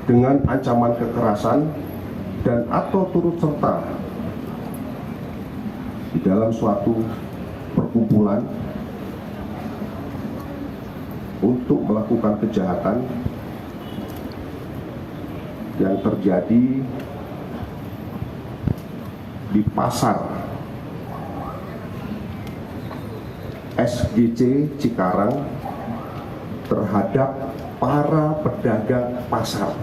dengan ancaman kekerasan dan atau turut serta di dalam suatu perkumpulan untuk melakukan kejahatan yang terjadi di pasar SGC Cikarang terhadap para pedagang pasar.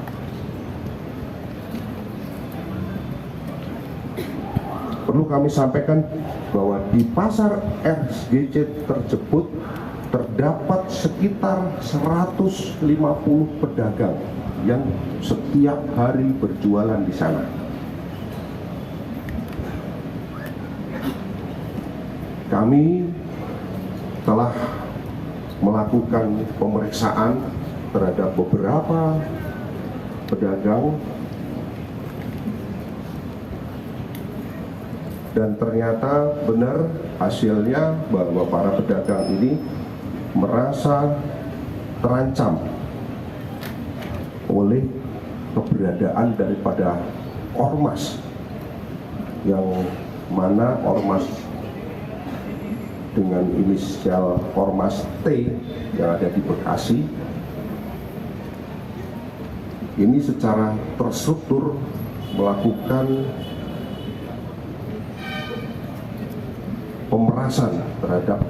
Perlu kami sampaikan bahwa di pasar SGC tersebut terdapat sekitar 150 pedagang yang setiap hari berjualan di sana. Kami telah melakukan pemeriksaan terhadap beberapa pedagang dan ternyata benar hasilnya bahwa para pedagang ini merasa terancam oleh keberadaan daripada ormas, yang mana ormas dengan inisial Ormas T yang ada di Bekasi ini secara terstruktur melakukan pemerasan terhadap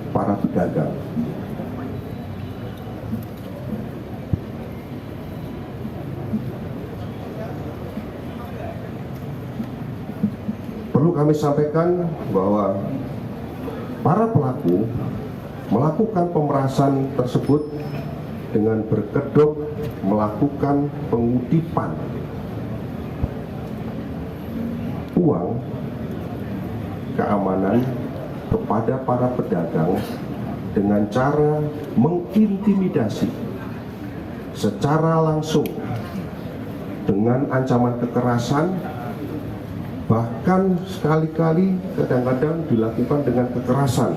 para pedagang. Perlu kami sampaikan bahwa para pelaku melakukan pemerasan tersebut dengan berkedok melakukan pengutipan uang keamanan kepada para pedagang dengan cara mengintimidasi secara langsung dengan ancaman kekerasan, bahkan sekali-kali kadang-kadang dilakukan dengan kekerasan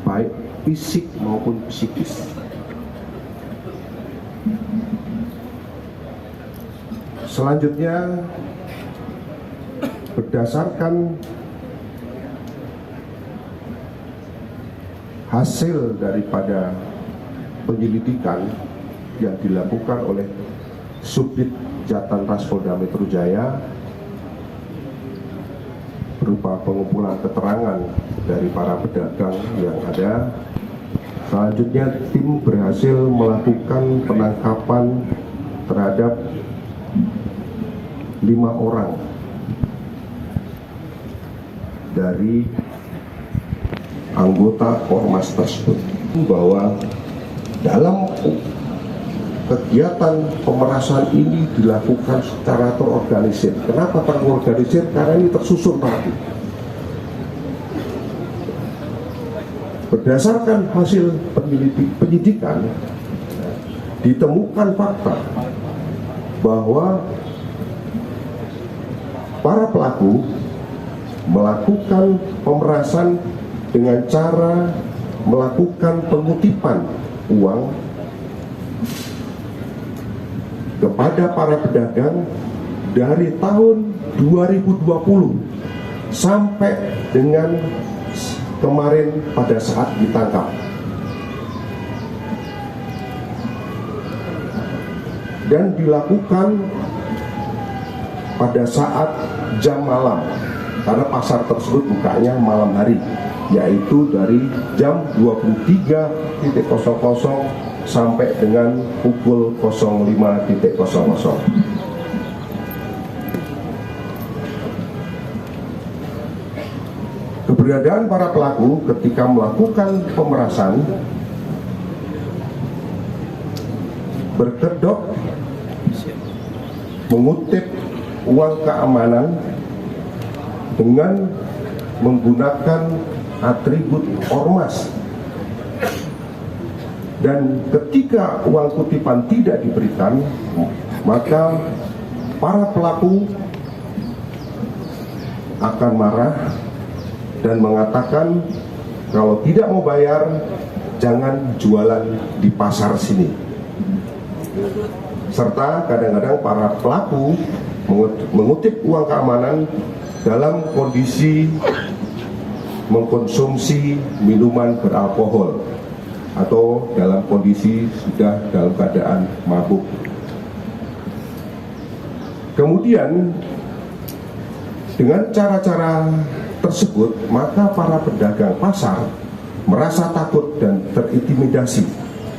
baik fisik maupun psikis. Selanjutnya, berdasarkan hasil daripada penyelidikan yang dilakukan oleh Subdit Jatanras Polda Metro Jaya berupa pengumpulan keterangan dari para pedagang yang ada, selanjutnya tim berhasil melakukan penangkapan terhadap 5 orang dari anggota ormas tersebut, bahwa dalam kegiatan pemerasan ini dilakukan secara terorganisir. Kenapa terorganisir? Karena ini tersusun rapi. Berdasarkan hasil penyidikan, ditemukan fakta bahwa para pelaku melakukan pemerasan dengan cara melakukan pengutipan uang kepada para pedagang dari tahun 2020 sampai dengan kemarin pada saat ditangkap. Dan dilakukan pada saat jam malam, karena pasar tersebut bukanya malam hari, yaitu dari jam 23.00 sampai dengan pukul 05.00. Keberadaan para pelaku ketika melakukan pemerasan berkedok mengutip uang keamanan dengan menggunakan atribut ormas, dan ketika uang kutipan tidak diberikan, maka para pelaku akan marah dan mengatakan kalau tidak mau bayar jangan jualan di pasar sini. serta kadang-kadang para pelaku mengutip uang keamanan dalam kondisi mengkonsumsi minuman beralkohol atau dalam kondisi sudah dalam keadaan mabuk. Kemudian dengan cara-cara tersebut, maka para pedagang pasar merasa takut dan terintimidasi,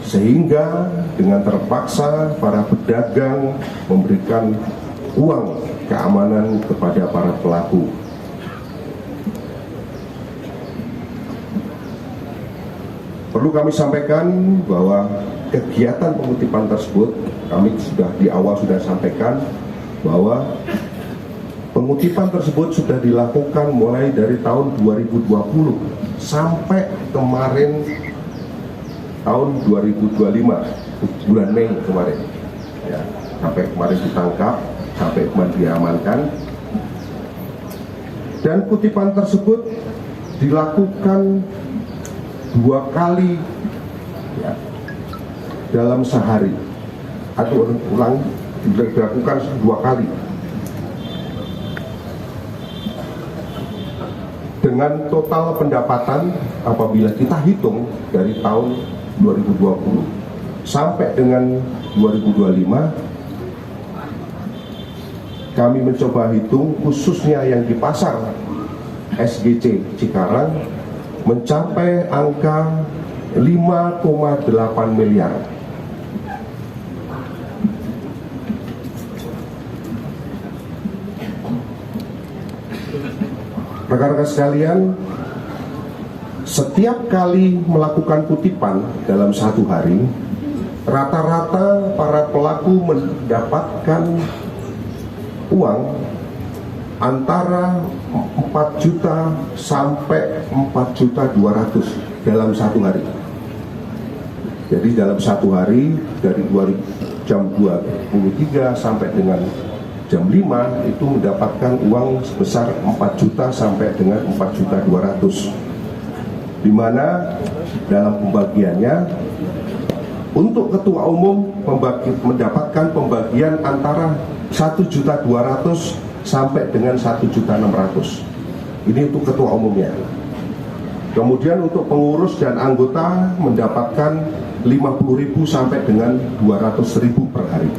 sehingga dengan terpaksa para pedagang memberikan uang keamanan kepada para pelaku. Perlu kami sampaikan bahwa kegiatan pengutipan tersebut, kami sudah di awal sudah sampaikan bahwa pengutipan tersebut sudah dilakukan mulai dari tahun 2020 sampai kemarin tahun 2025 bulan Mei kemarin, ya, sampai kemarin ditangkap, sampai kemarin diamankan. Dan kutipan tersebut dilakukan 2 kali, ya, dalam sehari, atau ulang dilakukan 2 kali dengan total pendapatan apabila kita hitung dari tahun 2020 sampai dengan 2025, kami mencoba hitung khususnya yang di pasar SGC Cikarang mencapai angka 5,8 miliar. Rekan-rekan sekalian, setiap kali melakukan kutipan dalam 1 hari, rata-rata para pelaku mendapatkan uang antara 4 juta sampai 4.200.000 dalam 1 hari. Jadi dalam 1 hari dari jam 23 sampai dengan jam 5 itu mendapatkan uang sebesar 4 juta sampai dengan 4.200.000, di mana dalam pembagiannya untuk ketua umum mendapatkan pembagian antara 1.200.000 sampai dengan 1.600.000. Ini untuk ketua umumnya. Kemudian untuk pengurus dan anggota mendapatkan 50.000 sampai dengan 200.000 per hari.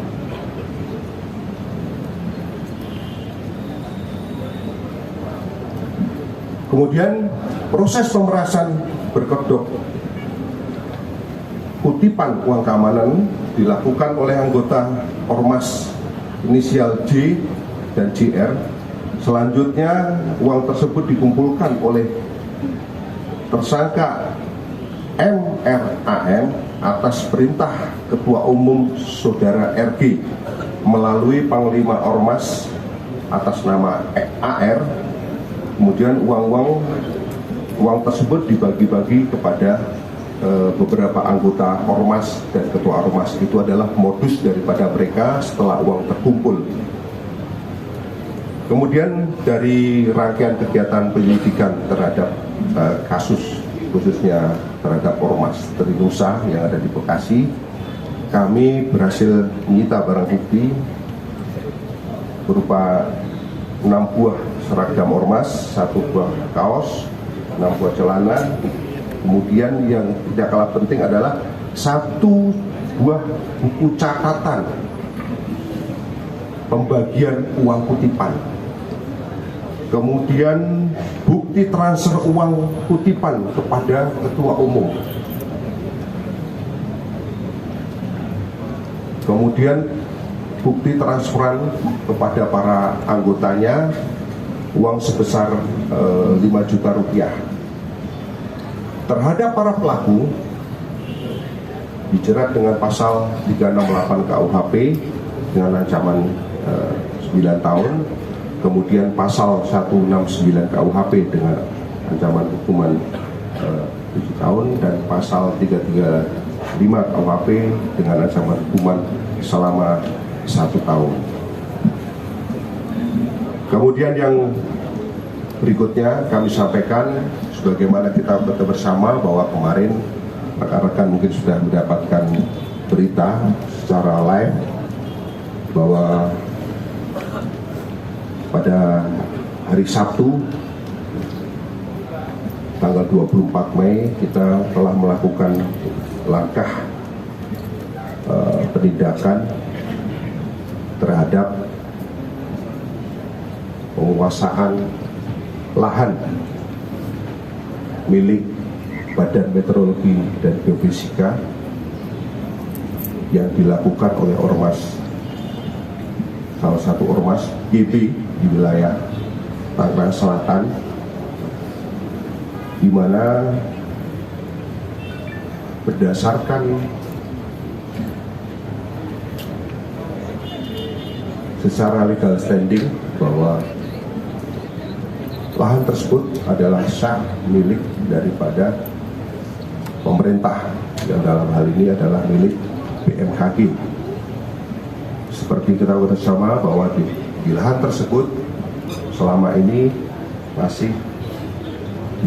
Kemudian proses pemerasan berkedok kutipan uang keamanan dilakukan oleh anggota Ormas inisial J dan JR. Selanjutnya uang tersebut dikumpulkan oleh tersangka MRAM atas perintah Ketua Umum Saudara RG melalui Panglima Ormas atas nama AR. Kemudian uang tersebut dibagi-bagi kepada beberapa anggota Ormas dan Ketua Ormas. Itu adalah modus daripada mereka setelah uang terkumpul. Kemudian dari rangkaian kegiatan penyelidikan terhadap kasus khususnya terhadap Ormas Trinusa yang ada di Bekasi, kami berhasil menyita barang bukti berupa 6 buah seragam Ormas, 1 buah kaos, 6 buah celana. Kemudian yang tidak kalah penting adalah 1 buah buku catatan pembagian uang kutipan. Kemudian bukti transfer uang kutipan kepada Ketua Umum. Kemudian bukti transferan kepada para anggotanya uang sebesar 5 juta rupiah. Terhadap para pelaku dijerat dengan pasal 368 KUHP dengan ancaman 9 tahun. Kemudian pasal 169 KUHP dengan ancaman hukuman 7 tahun dan pasal 335 KUHP dengan ancaman hukuman selama 1 tahun. Kemudian yang berikutnya kami sampaikan sebagaimana kita bersama bahwa kemarin rekan-rekan mungkin sudah mendapatkan berita secara live bahwa pada hari Sabtu tanggal 24 Mei kita telah melakukan langkah penindakan terhadap penguasaan lahan milik Badan Meteorologi dan Geofisika yang dilakukan oleh ormas, salah satu ormas GB di wilayah Tangerang Selatan, di mana berdasarkan secara legal standing bahwa lahan tersebut adalah sah milik daripada pemerintah, yang dalam hal ini adalah milik BMKG. Seperti kita bersama bahwa di lahan tersebut selama ini masih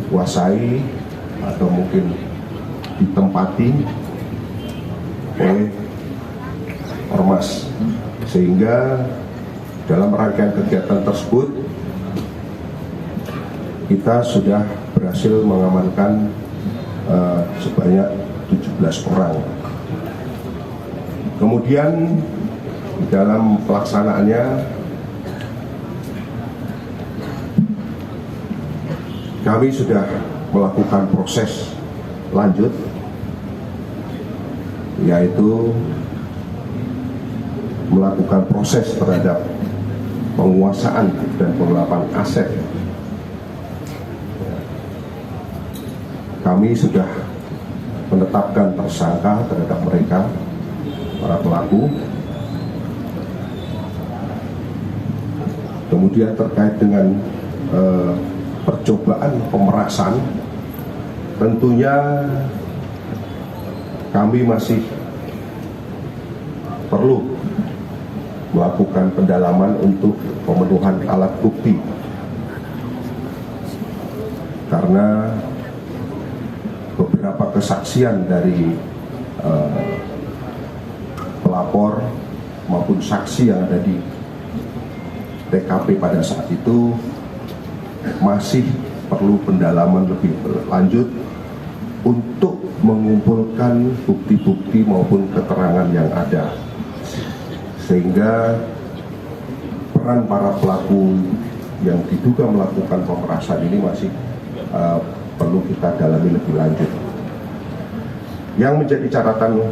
dikuasai atau mungkin ditempati oleh ormas, sehingga dalam rangkaian kegiatan tersebut kita sudah berhasil mengamankan sebanyak 17 orang. Kemudian di dalam pelaksanaannya kami sudah melakukan proses lanjut, yaitu melakukan proses terhadap penguasaan dan penggelapan aset. Kami sudah menetapkan tersangka terhadap mereka, para pelaku. Kemudian terkait dengan percobaan pemerasan, tentunya kami masih perlu melakukan pendalaman untuk pemenuhan alat bukti, karena beberapa kesaksian dari pelapor maupun saksi yang ada di TKP pada saat itu masih perlu pendalaman lebih lanjut untuk mengumpulkan bukti-bukti maupun keterangan yang ada, sehingga peran para pelaku yang diduga melakukan pemerasan ini masih perlu kita dalami lebih lanjut. Yang menjadi catatan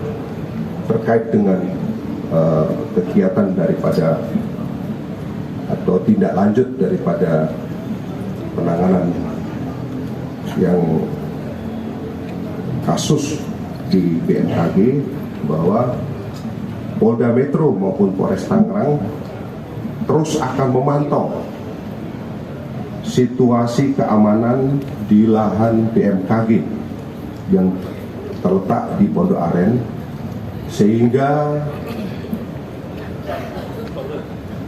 terkait dengan kegiatan daripada atau tindak lanjut daripada penanganan yang kasus di BMKG, bahwa Polda Metro maupun Polres Tangerang terus akan memantau situasi keamanan di lahan BMKG yang terletak di Pondok Aren, sehingga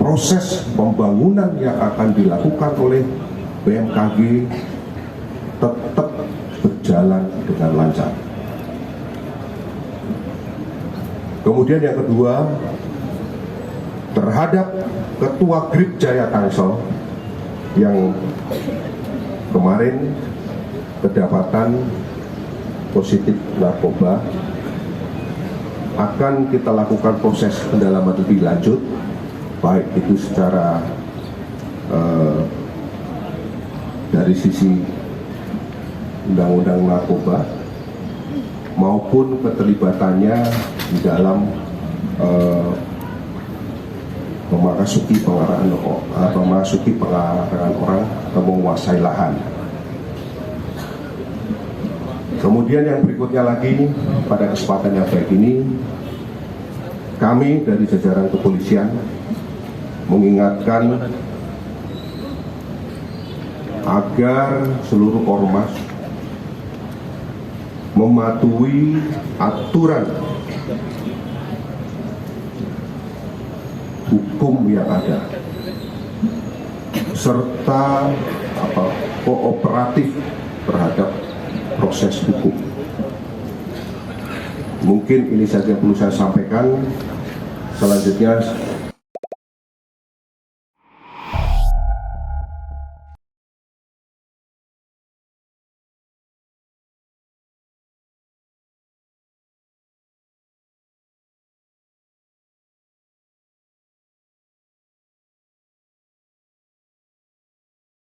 proses pembangunan yang akan dilakukan oleh BMKG tetap berjalan dengan lancar. Kemudian yang kedua, terhadap Ketua Grip Jaya Tangsel yang kemarin kedapatan positif narkoba, akan kita lakukan proses pendalaman lebih lanjut, baik itu secara dari sisi undang-undang narkoba maupun keterlibatannya di dalam memasuki pengaraan orang atau menguasai lahan. Kemudian yang berikutnya lagi, pada kesempatan yang baik ini, kami dari jajaran kepolisian mengingatkan agar seluruh ormas mematuhi aturan hukum yang ada, serta kooperatif terhadap proses hukum. Mungkin ini saja perlu saya sampaikan. Selanjutnya